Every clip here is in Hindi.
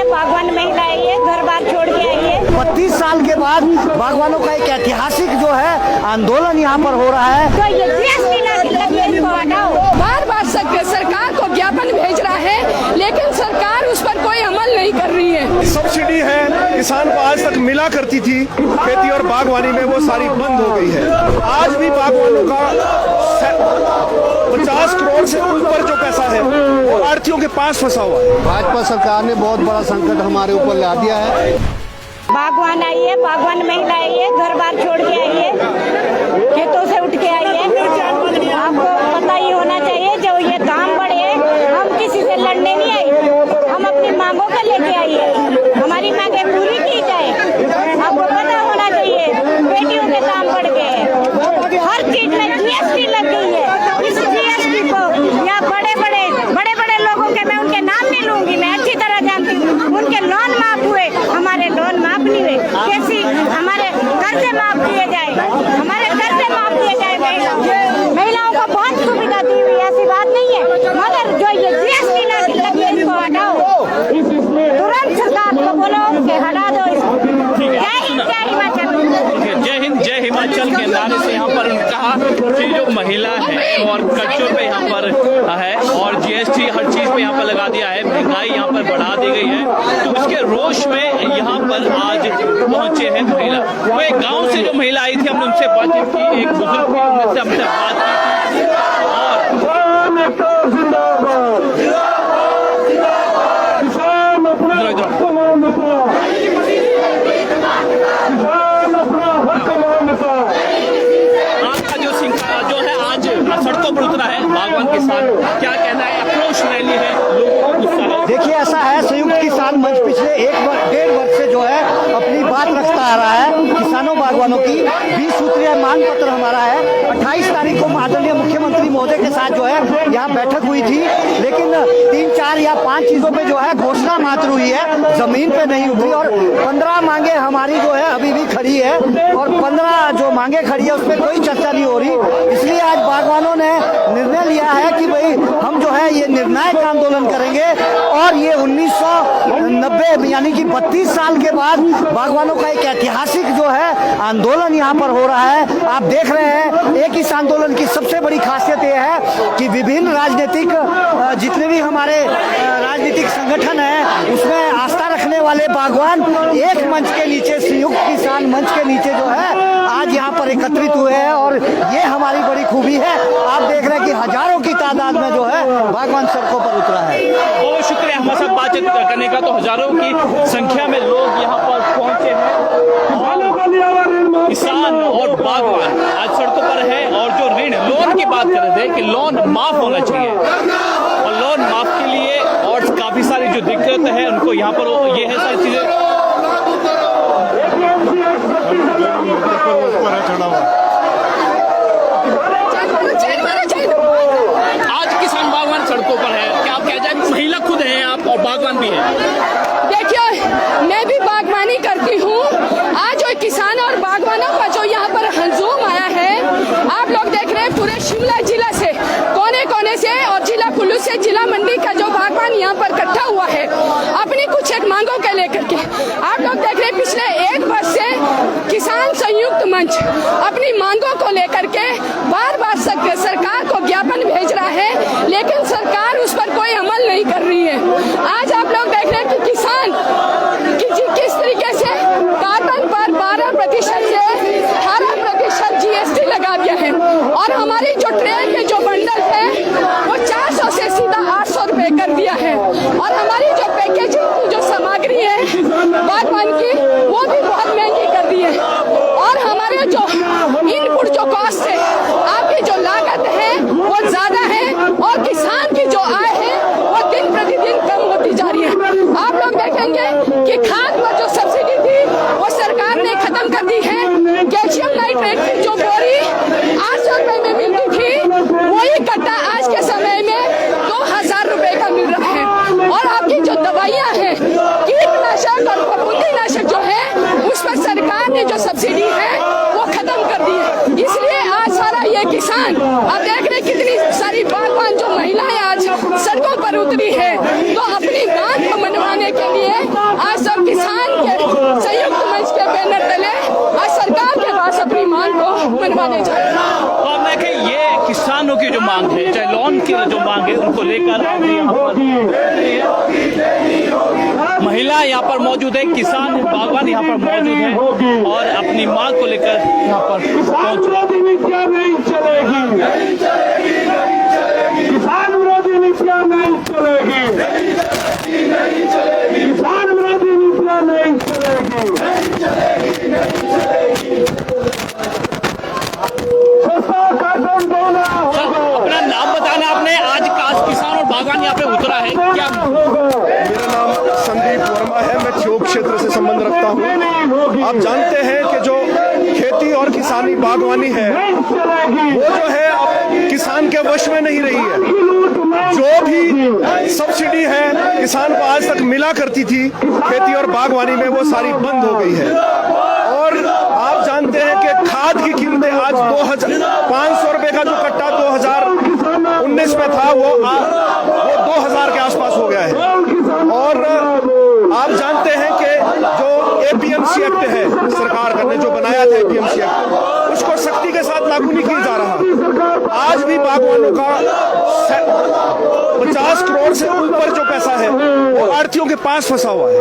बागवान महिला आई है, घर बार छोड़ के आई है। 32 साल के बाद बागवानों का एक ऐतिहासिक जो है आंदोलन यहाँ पर हो रहा है। तो ये जीएसटी लगी है, इसको हटाओ। बार बार सरकार को ज्ञापन भेज रहा है, लेकिन सरकार उस पर कोई अमल नहीं कर रही है। सब्सिडी है, किसान को आज तक मिला करती थी खेती और बागवानी में, वो सारी बंद हो गई है। आज भी बागवानों का 50 करोड़ से ऊपर जो पैसा है वो आढ़तियों के पास फंसा हुआ है। भाजपा सरकार ने बहुत बड़ा संकट हमारे ऊपर ला दिया है। बागवान आई है, बागवान महिला आई है, घर बार छोड़ के आई है, खेतों से उठ के आई है। आपको पता ही होना चाहिए, जब ये दाम बढ़े हम किसी से लड़ने नहीं आई, हम अपनी मांगों को लेके आई है। हमारी मांगे पूरी की जाए। आपको पता होना चाहिए, बेटियों के दाम बढ़ गए, हर चीज में जीएसटी लग गई है। इस जीएसटी को यहाँ बड़े बड़े लोगों के, मैं उनके नाम नहीं लूंगी, मैं अच्छी तरह जानती हूँ, उनके लोन माफ हुए, हमारे लोन माफ नहीं हुए। कैसी हमारे कर्जे माफ किए जाए, हमारे कर्जे माफ किए जाए। महिलाओं को बहुत सुविधा दी हुई, ऐसी बात नहीं है, मगर जो ये जीएसटी लगी है, इसको हटाओ। तुरंत सरकार को बोलो कि हटा दो इसको। जय हिंद, जय हिमाचल। जय हिंद, जय हिमाचल के नारे से यहाँ पर कहा कि जो महिला है और कर्जों पे यहाँ पर है और जीएसटी हर चीज पे यहाँ पर लगा दिया है, महंगाई यहाँ पर बढ़ा दी गई है, तो इसके रोष में यहाँ पर आज पहुंचे हैं महिला। वो एक गांव से जो महिला आई थी, हमने उनसे बातचीत की, एक बुजुर्ग थी, उनसे हमसे बात की आपका जो है आज सड़कों पर उतरा है बागवान किसान, क्या कहना है? आक्रोश रैली है, लोगों को गुस्सा है। देखिए, ऐसा है, संयुक्त किसान मंच पिछले 1-1.5 वर्ष से जो है अपनी बात रखता आ रहा है। किसानों बागवानों की 20 सूत्रीय मांग पत्र हमारा है। 28 तारीख को माननीय मुख्यमंत्री महोदय के साथ जो है यहाँ बैठक हुई थी, लेकिन 3, 4 या 5 चीजों पे जो है घोषणा मात्र हुई है, जमीन पे नहीं उतरी। और 15 मांगे हमारी जो है अभी भी खड़ी है, और 15 जो मांगे खड़ी है उस पर कोई चर्चा नहीं हो रही। इसलिए आज बागवानों ने निर्णय लिया है कि भाई हम जो है ये निर्णायक आंदोलन करेंगे। और ये 1990 यानी कि 32 साल के बाद बागवानों का एक ऐतिहासिक जो है आंदोलन यहाँ पर हो रहा है। आप देख रहे हैं, एक इस आंदोलन की सबसे बड़ी खासियत यह है कि विभिन्न राजनीतिक जितने भी हमारे राजनीतिक संगठन हैं उसमें आस्था रखने वाले बागवान एक मंच के नीचे, संयुक्त किसान मंच के नीचे जो है आज यहाँ पर एकत्रित हुए हैं। और ये हमारी बड़ी खूबी है। आप देख रहे हैं कि हजारों की तादाद में जो है बागवान सड़कों पर उतरा है। बहुत शुक्रिया हमारे साथ बातचीत करने का। तो हजारों की संख्या में लोग यहाँ पर पहुंचे हैं, किसान और बागवान आज सड़कों पर है। और जो ऋण लोन की बात कर रहे थे कि लोन माफ होना चाहिए, और लोन माफ के लिए और काफी सारी जो दिक्कत है उनको यहाँ पर ये है सारी चीजें। आज किसान बागवान सड़कों पर है, क्या आप कह जाए? महिला खुद है आप और बागवान भी है। देखिए, मैं भी बागवानी करती हूँ। आज जो किसान और बागवानों का जो यहाँ पर हंजूम आया है, आप लोग देख रहे हैं, पूरे शिमला जिला से, कोने कोने से और जिला कुल्लू से, जिला मंडी का जो बागवान यहाँ पर इकट्ठा हुआ है अपनी कुछ एक मांगों के लेकर के। आप लोग देख रहे हैं, पिछले 1 वर्ष से किसान संयुक्त मंच अपनी मांगों को लेकर के बार बार सरकार को ज्ञापन भेज रहा है, लेकिन सरकार उस पर कोई अमल नहीं कर रही है। आज आप लोग देख रहे हैं कि किसान किस तरीके से कार्टन पर 12% से 18% जीएसटी लगा दिया है, और हमारी जो ट्रेन के जो बंडल है वो 400 से सीधा 800 रुपए कर दिया है, और हमारी जो मांग है, चाहे लोन की जो मांग है, उनको लेकर आज यहाँ पर महिला यहाँ पर मौजूद है, किसान बागवान यहाँ पर मौजूद है और अपनी मांग को लेकर यहाँ पर पहुंच विरोधी नीतियां नहीं चलेगी, किसान विरोधी नीतियां नहीं चलेगी, किसान विरोधी नीतियां नहीं चलेगी। सस्ता कार्टन देना होगा। अपना नाम बताना आपने, आज काश किसान और बागवान यहाँ पे उतरा है, क्या? मेरा नाम संदीप वर्मा है, मैं ठियोग क्षेत्र से संबंध रखता हूँ। आप जानते हैं कि जो खेती और किसानी बागवानी है वो जो है अब किसान के वश में नहीं रही है। जो भी सब्सिडी है किसान को आज तक मिला करती थी खेती और बागवानी में, वो सारी बंद हो गई है। और आप जानते हैं कि खाद की कीमतें आज 500 रुपए का जो कट्टा 2019 में था वो 2000 के आसपास हो गया है। और आप जानते हैं कि जो एपीएमसी एक्ट है सरकार ने जो बनाया था एपीएमसी एक्ट, उसको सख्ती के साथ लागू नहीं किया जा रहा। आज भी बागवानों का 50 करोड़ से ऊपर जो पैसा है वो आढ़तियों के पास फंसा हुआ है।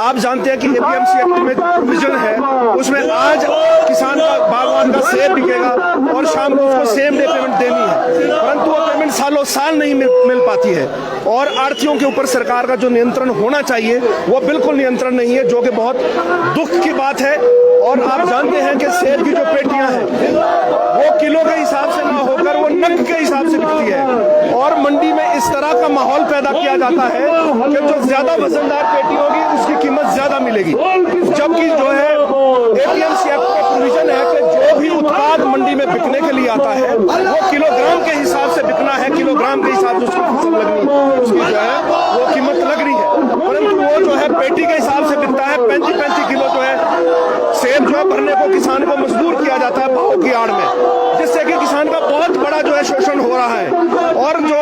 आप जानते हैं कि एपीएमसी एक्ट में प्रोविजन है, उसमें आज किसान का बागवान का सेब बिकेगा और शाम को उसको सेम डे पेमेंट देनी है, परंतु वो पेमेंट सालों साल नहीं मिल पाती है। और आढ़तियों के ऊपर सरकार का जो नियंत्रण होना चाहिए वो बिल्कुल नियंत्रण नहीं है, जो कि बहुत दुख की बात है। और आप जानते हैं कि सेब की जो पेटियां हैं वो किलो के हिसाब से ना होकर वो नग के हिसाब से बिकती है। और मंडी में इस तरह का माहौल पैदा किया जाता है कि जो ज्यादा वजनदार पेटी होगी उसकी कीमत ज्यादा मिलेगी, जबकि जो है एपीएमसी एक्ट का प्रोविजन है कि जो भी उत्पाद मंडी में बिकने के लिए आता है वो किलोग्राम के हिसाब से बिकना है, किलोग्राम के हिसाब से उसकी फसल लगनी, उसकी जो है वो कीमत लग रही है। परंतु वो जो है पेटी के हिसाब से बिकता है। 35 किलो जो है सेब जो है भरने को किसान को मजबूर किया जाता है भाव की आड़ में, जिससे कि किसान का बहुत बड़ा जो है शोषण हो रहा है। और जो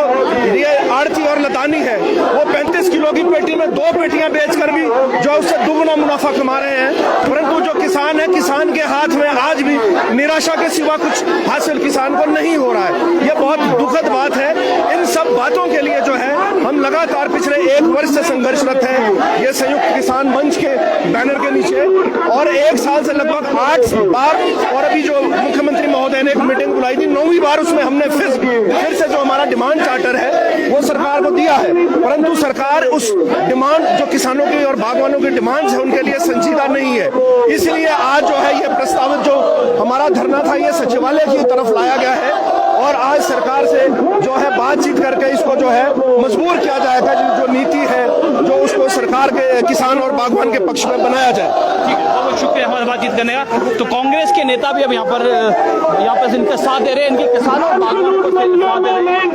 ये आड़ती और लदानी है वो 35 किलो की पेटी में 2 पेटियां बेचकर भी जो उससे दुगना मुनाफा कमा रहे हैं। परंतु जो किसान है, किसान के हाथ में आज भी निराशा के सिवा कुछ हासिल किसान को नहीं हो रहा है। ये बहुत दुखद बात है। इन सब बातों के लिए जो है हम लगातार पिछले 1 वर्ष से संघर्षरत हैं, ये संयुक्त किसान मंच के बैनर के नीचे, और 1 साल से लगभग 8 बार, और अभी जो मुख्यमंत्री महोदय ने एक मीटिंग बुलाई थी 9वीं बार, उसमें हमने फिर से जो हमारा डिमांड चार्टर है वो सरकार को दिया है। परंतु सरकार उस डिमांड जो किसानों की और बागवानों की डिमांड्स है उनके लिए संजीदा नहीं है। इसलिए आज जो है ये प्रस्तावित जो हमारा धरना था ये सचिवालय की तरफ लाया गया है और आज सरकार से जो है बातचीत करके इसको जो है मजबूर किया जाएगा, जो नीति है जो उसको सरकार के किसान और बागवान के पक्ष में बनाया जाए। ठीक है, बहुत शुक्रिया हमारे बातचीत करने का। तो कांग्रेस के नेता भी अब यहाँ पर इनका साथ दे रहे हैं, इनके किसानों और बागवानों को साथ दे रहे हैं।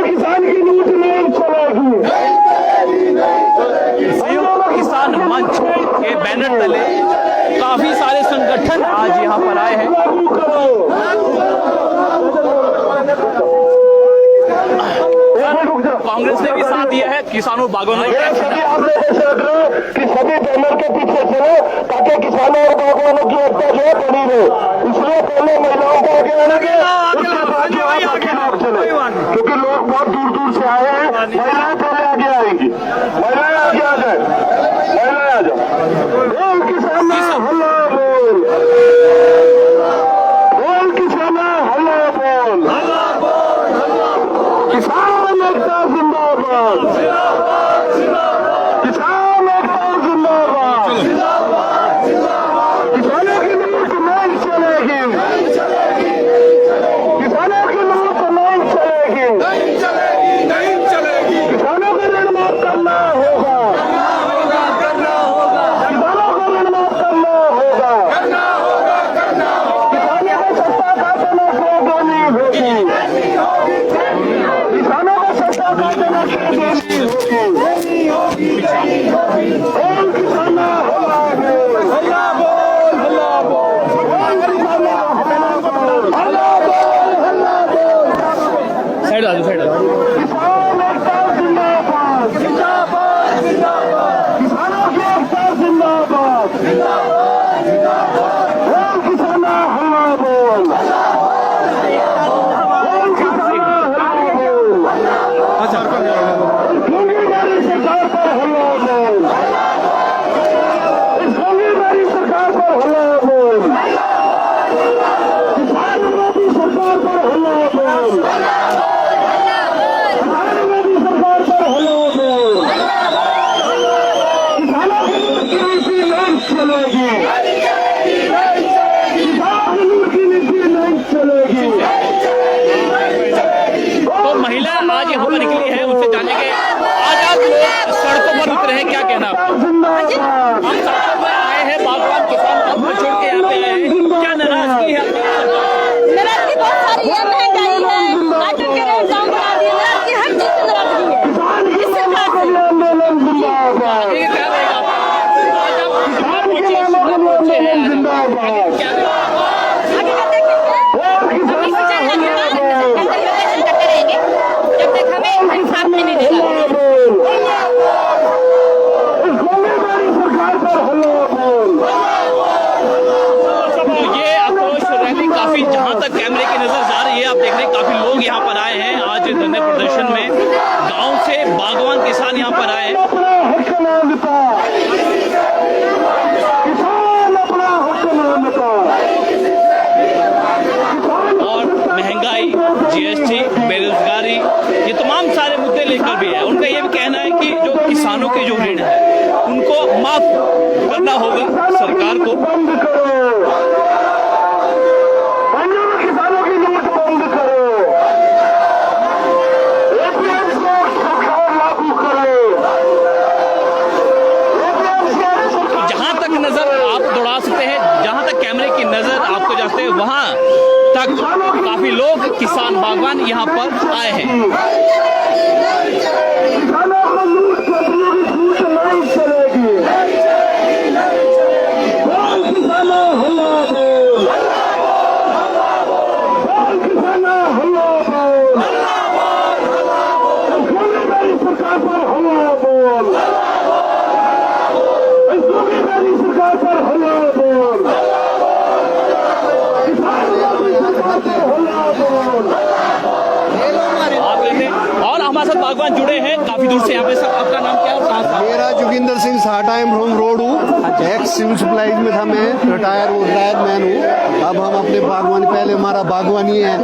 किसान की लूट नहीं चलेगी। संयुक्त किसान मंच के बैनर तले काफी सारे संगठन आज यहाँ पर आए हैं। कांग्रेस ने भी साथ दिया है किसानों बागवानों कि सभी बैनर के पीछे चलो ताकि किसानों और बागवानों की हत्या जो है बनी रहे। इसलिए पहले महिलाओं को आगे आना चले, क्योंकि लोग बहुत दूर दूर से आए हैं। महिलाएं पहले आगे आएंगी, महिलाएं आगे आ जाए, महिलाएं आ जाओ। किसान हल्ला बोल, किसान हल्ला बोल, किसान एकता जिंदाबाद, किसान एकता जिंदाबाद। किसानों की लूट नहीं चलेगी, किसानों की लूट नहीं चलेगी, किसानों को ऋण माफ करना होगा, किसानों को ऋण माफ करना होगा, किसानों को सस्ता खाद्यान्न देनी होगी, किसानों को सस्ता खाद्यान्न देनी होगी। किसान हल्ला बोल, हल्ला बोल, हल्ला बोल। साइड आ जाओ, साइड आ जाओ। किसान एकता जिंदाबाद, जिंदाबाद, जिंदाबाद। किसानों की एकता जिंदाबाद, जिंदाबाद, जिंदाबाद। किसान हल्ला बोल, गांव से बागवान किसान यहाँ पर आए हैं। अपना हक मांगता, किसान अपना हक मांगता। और महंगाई, जीएसटी, बेरोजगारी, ये तमाम सारे मुद्दे लेकर भी है। उनका ये भी कहना है कि जो किसानों के जो ऋण है उनको माफ करना होगा सरकार को। बंद करो, किसानों की लूट बंद करो, एपीएमसी सरकार लागू करो, जहां तक नजर आप दौड़ा सकते हैं, जहां तक कैमरे की नजर आपको जाते हैं, वहां तक काफी लोग किसान बागवान यहाँ पर आए हैं। किसानों को लूट चोरियों की छूट नहीं चलेगी। बोल किसानों हल्ला बोल, बोल किसानों हल्ला बोल, मेरी सरकार पर हल्ला बोल, मेरी सरकार पर हल्ला बोल, आप लेते हैं और हमारे साथ बागवान जुड़े हैं काफी दूर से यहाँ पे। सब आपका नाम क्या है और कहाँ से? मेरा जोगिंदर सिंह साटा एम रोड हूँ। एक्स सिविल सप्लाईज में था, मैं रिटायर मैन हूँ। अब हम अपने बागवानी, पहले हमारा बागवानी है,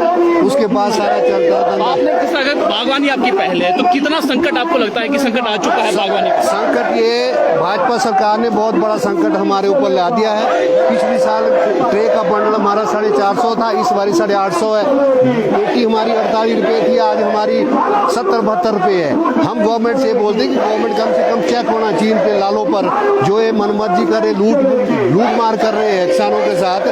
उसके बाद सारा चलता था। आपने किस तरह बागवानी आपकी पहले है, तो कितना संकट आपको लगता है कि संकट आ चुका है बागवानी का? संकट ये भाजपा सरकार ने बहुत बड़ा संकट हमारे ऊपर ला दिया है। पिछले साल ट्रे का बंडल हमारा 450 था, इस बारी 850 है। पेटी हमारी 48 रुपये थी, आज हमारी 70-72 रुपये है। हम गवर्नमेंट से बोलते हैं कि गवर्नमेंट कम से कम चेक होना चाहिए इन पे लालों पर, जो ये मनमर्जी करे, लूट मार कर रहे हैं किसानों के साथ।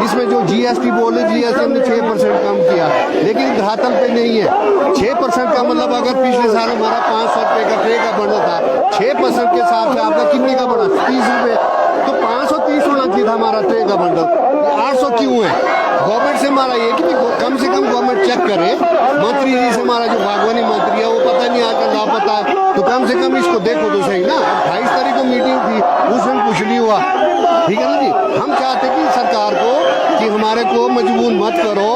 इसमें जो जीएसटी बोले, जीएसटी ने 6% कम किया, लेकिन धरातल पे नहीं है। 6% का मतलब अगर पिछले साल हमारा 500 रुपये का ट्रे का बंडल था, 6% के हिसाब से आपका कितने का बना? 30 रुपये। तो 530 होना चाहिए था हमारा ट्रे का बंडल, 800 क्यों है? गवर्नमेंट से हमारा ये कि कम से कम गवर्नमेंट चेक करे। मंत्री जी से हमारा जो बागवानी मंत्री है वो पता नहीं आजकल लापता है, तो कम से कम इसको देखो तो सही ना। 28 तारीख को मीटिंग थी, उस दिन कुछ नहीं हुआ, ठीक है ना जी। हम चाहते कि सरकार को कि हमारे को मजबूर मत करो,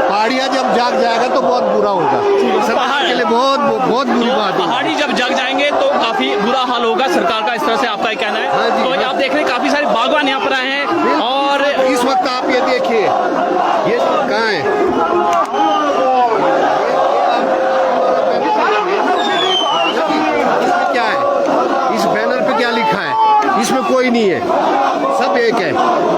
पहाड़िया जब जाग जाएगा तो बहुत बुरा होगा, सरकार के लिए बहुत बुरी बात है। पहाड़ी जब जग जाएंगे तो काफी बुरा हाल होगा सरकार का, इस तरह से आपका कहना है। हाँ जी। तो आप देख रहे हैं काफी सारे बागवान यहाँ पर आए हैं और इस वक्त आप ये देखिए, ये कहाँ है? इसमें क्या है? इस बैनर पे क्या लिखा है? इसमें कोई नहीं है, सब एक है,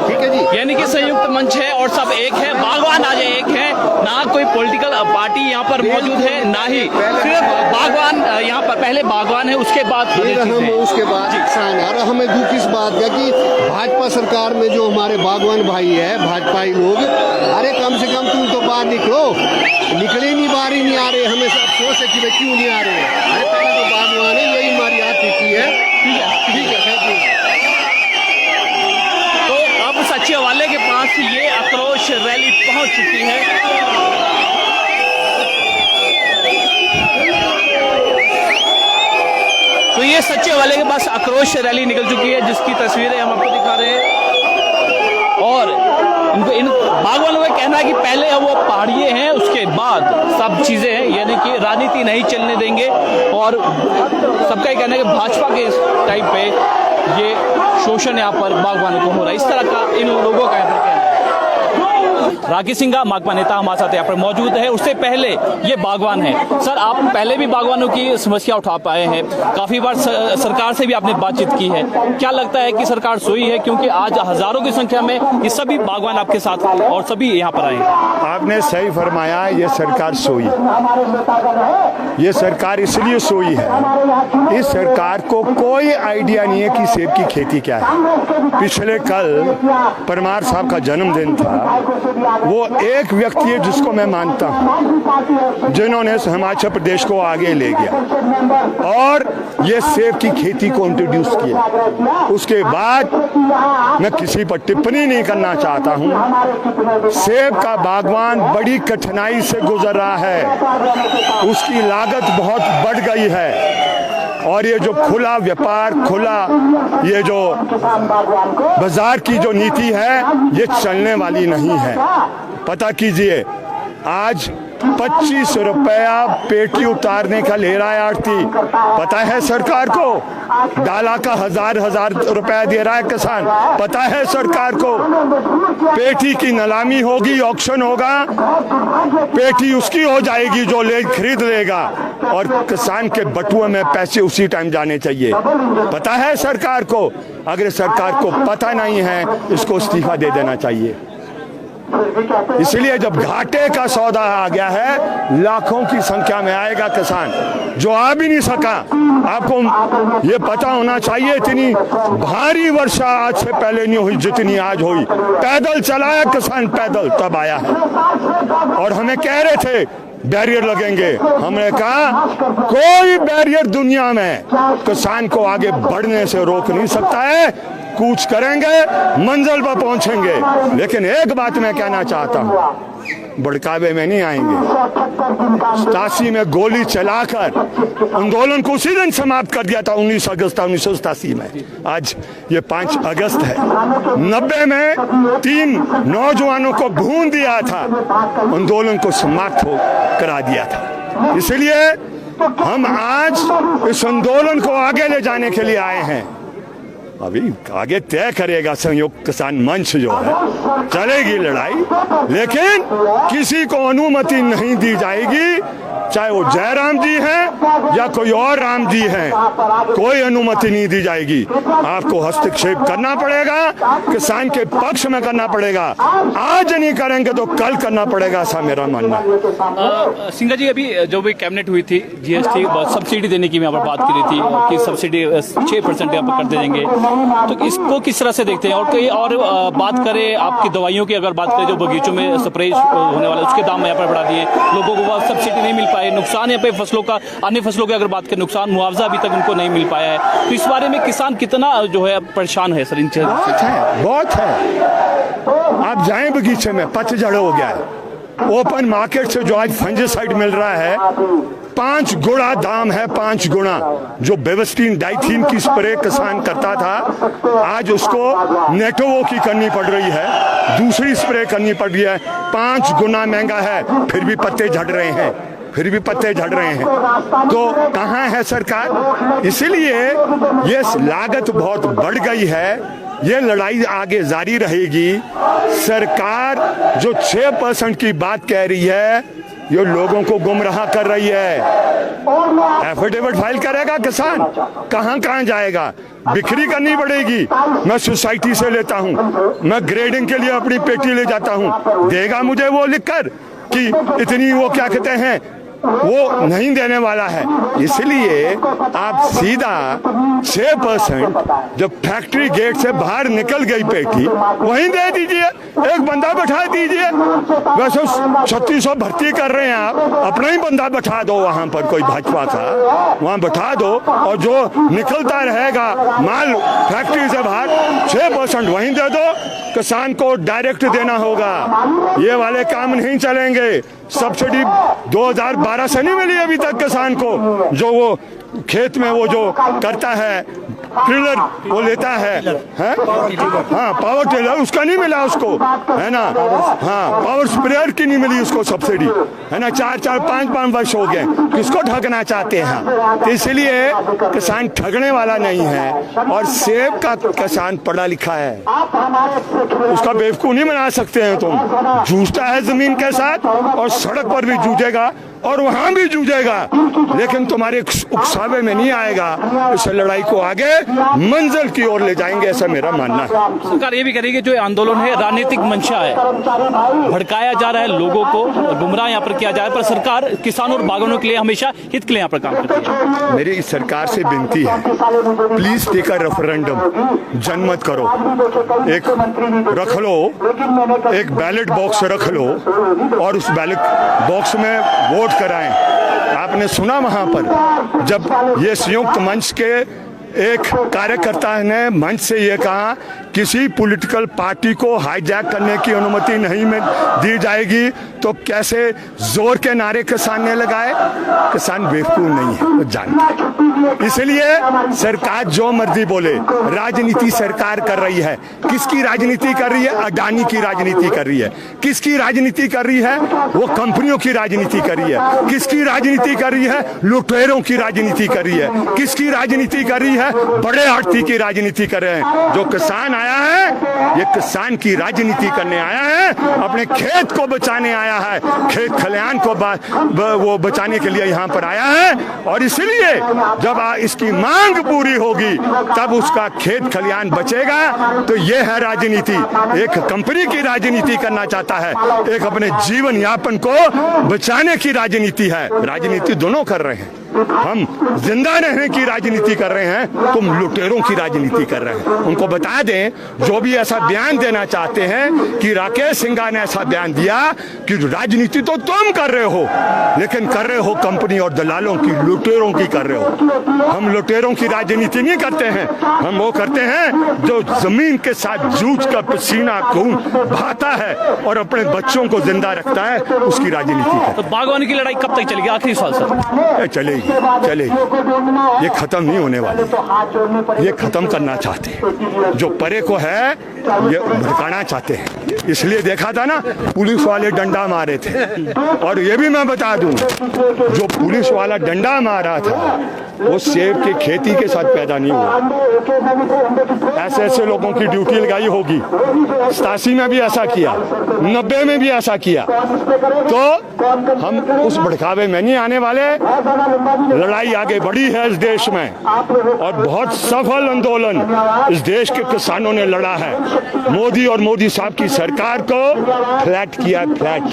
ठीक है जी। यानी कि संयुक्त मंच है और सब एक है, बागवान आज एक है, ना कोई पॉलिटिकल पार्टी यहाँ पर मौजूद है, ना ही सिर्फ बागवान यहाँ पर पहले बागवान है, उसके बाद फिर हम उसके बाद किसान है। और हमें दुख इस बात का कि भाजपा सरकार में जो हमारे बागवान भाई है, भाजपाई लोग, अरे कम से कम तुम तो बाहर निकलो, निकले नहीं, बाहर ही नहीं आ रहे। हमें अफसोस है कि वे क्यों नहीं आ रहे हैं। अरे पहले तो बागवान है, यही हमारी आर्थिकी है, ठीक है, थैंक यू। तो अब सचिवालय के पास ये आक्रोश रैली पहुंच चुकी है। तो ये सचिवालय के पास आक्रोश रैली निकल चुकी है, जिसकी तस्वीरें हम आपको दिखा रहे हैं। और इन बागवानों का कहना है कि पहले वो पहाड़िए हैं, उसके बाद सब चीजें हैं, यानी कि राजनीति नहीं चलने देंगे। और सबका ये कहना है कि भाजपा के इस टाइप पे ये शोषण यहाँ पर बागवानों को हो रहा है, इस तरह का इन लोगों का कहना है। राकेश सिंह माकपा नेता हमारे साथ यहाँ पर मौजूद है। उससे पहले ये बागवान है। सर, आप पहले भी बागवानों की समस्या उठा पाए हैं, काफी बार सरकार से भी आपने बातचीत की है। क्या लगता है कि सरकार सोई है? क्योंकि आज हजारों की संख्या में ये सभी बागवान आपके साथ और सभी यहाँ पर आए हैं। आपने सही फरमाया, ये सरकार सोई, ये सरकार इसलिए सोई है, इस सरकार को कोई आइडिया नहीं है कि सेब की खेती क्या है। पिछले कल परमार साहब का जन्मदिन था, वो एक व्यक्ति है जिसको मैं मानता हूँ, जिन्होंने हिमाचल प्रदेश को आगे ले गया और ये सेब की खेती को इंट्रोड्यूस किया। उसके बाद मैं किसी पर टिप्पणी नहीं करना चाहता हूँ। सेब का बागवान बड़ी कठिनाई से गुजर रहा है, उसकी लागत बहुत बढ़ गई है और ये जो खुला व्यापार, खुला ये जो बाजार की जो नीति है, ये चलने वाली नहीं है। पता कीजिए, आज 25 रुपया पेटी उतारने का ले रहा है आड़ती। पता है सरकार को डाला का हजार रुपया दे रहा है किसान। पता है सरकार को पेटी की नीलामी होगी, ऑक्शन होगा, पेटी उसकी हो जाएगी जो खरीद लेगा और किसान के बटुए में पैसे उसी टाइम जाने चाहिए। पता है सरकार को। अगर सरकार को पता नहीं है इसको इस्तीफा दे देना चाहिए। इसलिए जब घाटे का सौदा आ गया है, लाखों की संख्या में आएगा किसान जो आ भी नहीं सका। आपको ये पता होना चाहिए इतनी भारी वर्षा आज से पहले नहीं हुई जितनी आज हुई। पैदल चलाया किसान, पैदल तब आया है। और हमें कह रहे थे बैरियर लगेंगे, हमने कहा कोई बैरियर दुनिया में किसान को आगे बढ़ने से रोक नहीं सकता है। कूच करेंगे, मंजिल पर पहुंचेंगे। लेकिन एक बात मैं कहना चाहता हूं, भड़कावे में नहीं आएंगे। 87 में गोली चलाकर आंदोलन को उसी दिन समाप्त कर दिया था, 19 अगस्त 1987 में। आज ये 5 अगस्त है। 90 में 3 नौजवानों को भून दिया था, आंदोलन को समाप्त करा दिया था। इसलिए हम आज इस आंदोलन को आगे ले जाने के लिए आए हैं। अभी आगे तय करेगा संयुक्त किसान मंच जो है, चलेगी लड़ाई, लेकिन किसी को अनुमति नहीं दी जाएगी, चाहे वो जयराम जी हैं या कोई और राम जी हैं, कोई अनुमति नहीं दी जाएगी। आपको हस्तक्षेप करना पड़ेगा, किसान के पक्ष में करना पड़ेगा। आज नहीं करेंगे तो कल करना पड़ेगा, ऐसा मेरा मानना है। सिंघा जी, अभी जो भी कैबिनेट हुई थी जीएसटी सब्सिडी देने की यहाँ पर बात की रही थी कि सब्सिडी 6% यहाँ पर कर देंगे, तो इसको किस तरह से देखते हैं? और कई और बात करें आपकी दवाइयों की, अगर बात करें जो बगीचों में स्प्रे होने वाले उसके दाम यहाँ पर बढ़ा दिए, लोगों को वह सब्सिडी नहीं मिल पाए, नुकसान यहाँ पे फसलों का, अन्य फसलों की अगर बात करें नुकसान, मुआवजा अभी तक उनको नहीं मिल पाया है। तो इस बारे में किसान कितना जो है परेशान है सर? इन चीजों से बहुत है। आप जाएं बगीचे में, पतझड़ हो गया है। ओपन मार्केट से जो आज फंजिसाइड मिल रहा है 5 गुना दाम है, 5 गुना। जो बेवस्टीन डाइथीन की स्प्रे किसान करता था, आज उसको नेटोवो की करनी पड़ रही है, दूसरी स्प्रे करनी पड़ रही है। 5 गुना महंगा है, फिर भी पत्ते झड़ रहे हैं, फिर भी पत्ते झड़ रहे हैं। तो कहाँ है सरकार? इसीलिए ये लागत बहुत बढ़ गई है। ये लड़ाई आगे जारी रहेगी। सरकार जो 6% की बात कह रही है, ये लोगों को गुमराह कर रही है। एफिडेविट फाइल करेगा किसान, कहाँ कहाँ जाएगा? बिक्री करनी पड़ेगी। मैं सोसाइटी से लेता हूँ, मैं ग्रेडिंग के लिए अपनी पेटी ले जाता हूँ, देगा मुझे वो लिखकर कि इतनी, वो क्या कहते हैं, वो नहीं देने वाला है। इसलिए आप सीधा 6% जब फैक्ट्री गेट से बाहर निकल गई पेटी, वहीं दे दीजिए, एक बंदा बैठा दीजिए। वैसे 3600 भर्ती कर रहे हैं आप, अपना ही बंदा बैठा दो वहां पर, कोई भाजपा का वहां बैठा दो, और जो निकलता रहेगा माल फैक्ट्री से बाहर 6% वहीं दे दो। किसान को डायरेक्ट देना होगा, ये वाले काम नहीं चलेंगे। सब्सिडी 2012 से नहीं मिली अभी तक किसान को। जो वो खेत में वो जो करता है, टिलर वो लेता है, हाँ पावर टिलर, उसका नहीं मिला उसको, है ना। हाँ, पावर स्प्रेयर की नहीं मिली उसको सब्सिडी, है ना। 4-4, 5-5 वर्ष हो गए, किसको ठगना चाहते हैं? तो इसलिए किसान ठगने वाला नहीं है। और सेब का किसान पढ़ा लिखा है, उसका बेवकूफ नहीं बना सकते हैं तुम। जूझता है जमीन के साथ, और सड़क पर भी जूझेगा, और वहां भी जूझेगा, लेकिन तुम्हारे उकसावे में नहीं आएगा। इस लड़ाई को आगे मंजिल की ओर ले जाएंगे, ऐसा मेरा मानना है। सरकार ये भी करेगी जो आंदोलन है राजनीतिक मंशा है, भड़काया जा रहा है, लोगों को गुमराह यहाँ पर किया जा रहा है, पर सरकार किसानों और बागवानों के लिए हमेशा हित के लिए यहाँ पर काम करती है। मेरी इस सरकार से विनती है, प्लीज टेक अ रेफरेंडम, जनमत करो, एक रख लो, एक बैलेट बॉक्स रख लो, और उस बैलेट बॉक्स में वोट कराएं। आपने सुना वहां पर जब ये संयुक्त मंच के एक कार्यकर्ता ने मंच से ये कहा किसी पॉलिटिकल पार्टी को हाईजैक करने की अनुमति नहीं दी जाएगी। तो कैसे जोर के नारे किसान ने लगाए? किसान बेवकूफ नहीं है, वो जानते हैं। इसलिए सरकार जो मर्जी बोले, राजनीति सरकार कर रही है। किसकी राजनीति कर रही है? अडानी की राजनीति कर रही है। किसकी राजनीति कर रही है? वो कंपनियों की राजनीति कर रही है। किसकी राजनीति कर रही है? लुटेरों की राजनीति कर रही है। किसकी राजनीति कर रही है? बड़े आढ़ती की राजनीति कर रहे हैं। जो किसान आया है, ये किसान की राजनीति करने आया है, अपने खेत को बचाने आया है, खेत खलिहान को वो बचाने के लिए यहाँ पर आया है। और इसलिए जब इसकी मांग पूरी होगी तब उसका खेत खलिहान बचेगा। तो ये है राजनीति। एक कंपनी की राजनीति करना चाहता है, एक अपने जीवन यापन को बचाने की राजनीति है। राजनीति दोनों कर रहे हैं। हम जिंदा रहने की राजनीति कर रहे हैं, तुम लुटेरों की राजनीति कर रहे हैं। उनको बता दें, जो भी ऐसा बयान देना चाहते हैं कि राकेश सिंघा ने ऐसा बयान दिया कि राजनीति तो तुम कर रहे हो, लेकिन कर रहे हो कंपनी और दलालों की, लुटेरों की कर रहे हो। हम लुटेरों की राजनीति नहीं करते हैं, हम वो करते हैं जो जमीन के साथ जूझ कर पसीना खून बहाता है और अपने बच्चों को जिंदा रखता है, उसकी राजनीति है। तो बागवानी की लड़ाई कब तक चलेगी? आखिरी सवाल सर। चलेगी। ये खत्म नहीं होने वाली, ये खत्म करना चाहते हैं। जो परे को है ये भड़काना चाहते हैं। इसलिए देखा था ना, पुलिस वाले डंडा मारे थे। और ये भी मैं बता दूं, जो पुलिस वाला डंडा मारा था वो सेब की खेती के साथ पैदा नहीं हुआ। ऐसे ऐसे लोगों की ड्यूटी लगाई होगी। 87 में भी ऐसा किया, 90 में भी ऐसा किया। तो हम उस भड़कावे में नहीं आने वाले। लड़ाई आगे बढ़ी है इस देश में, और बहुत सफल आंदोलन इस देश के किसानों ने लड़ा है। मोदी और मोदी साहब की सरकार को फ्लैट किया, फ्लैट।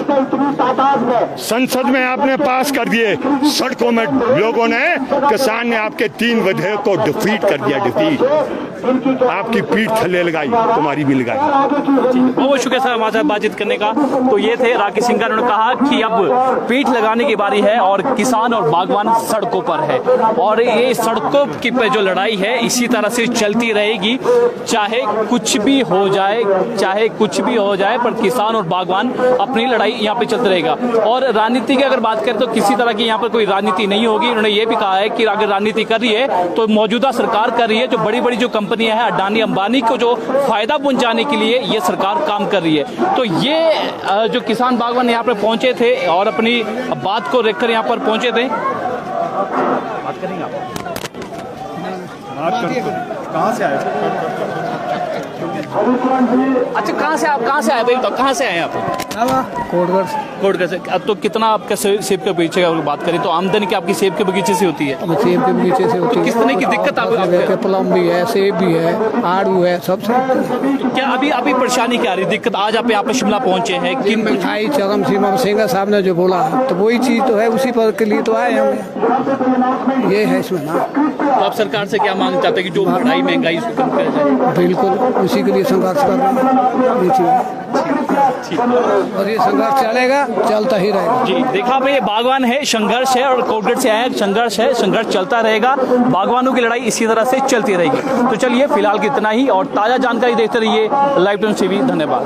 संसद में आपने पास कर दिए, सड़कों में लोगों ने, किसान ने आपके 3 विधेयक को डिफीट कर दिया। डिफीट, आपकी पीठ थल्ले लगाई, तुम्हारी भी लगाई। बहुत शुक्रिया सर हमारे साथ बातचीत करने का। तो ये थे राकेश सिंघा, ने कहा कि अब पीठ लगाने की बारी है और किसान और बागवान सड़कों पर है, और ये सड़कों की पे जो लड़ाई है इसी तरह से चलती रहेगी, चाहे कुछ भी हो जाए, चाहे कुछ भी हो जाए, पर किसान और बागवान अपनी लड़ाई यहाँ पे चलते रहेगा। और राजनीति की अगर बात करें तो किसी तरह की यहाँ पर कोई राजनीति नहीं होगी। उन्होंने ये भी कहा है कि अगर राजनीति कर रही है तो मौजूदा सरकार कर रही है, जो बड़ी बड़ी जो कंपनियां हैं, अडानी अंबानी को जो फायदा पहुंचाने के लिए ये सरकार काम कर रही है। तो ये जो किसान बागवान यहाँ पर पहुंचे थे और अपनी बात को रखकर यहाँ पर पहुंचे थे। बात करेंगे आप? कहाँ से आए? अच्छा, कहाँ से आए भाई? तो कहाँ से आए आप? कोटगढ़ से। अब तो कितना आपका सेब के बगीचे का बात करें तो आमदनी की आपकी सेब के बगीचे से होती है? सेब के बगीचे से होती है। किस तरह की दिक्कत आपको? प्लम भी है, सेब भी है, आड़ू है, सब से। क्या अभी परेशानी क्या आ रही दिक्कत? आज आप यहाँ पे शिमला पहुंचे हैं, किन मिठाई चरम सीमा में सिंघा साहब ने जो बोला तो वही चीज तो है, उसी पर के लिए तो आए हम। ये है इसमें ना। तो आप सरकार से क्या मांग चाहते हैं कि जो बढ़ाई महंगाई उसको कम किया जाए? बिल्कुल उसी के लिए संघर्ष कर रहे हैं। और ये संघर्ष चलेगा, चलता ही रहेगा। जी देखा भाई, ये बागवान है, संघर्ष है, और कोटगढ़ से आया, संघर्ष है, संघर्ष चलता रहेगा। बागवानों की लड़ाई इसी तरह से चलती रहेगी। तो चलिए फिलहाल इतना ही, और ताज़ा जानकारी देखते रहिए लाइव टाइम्स टीवी। धन्यवाद।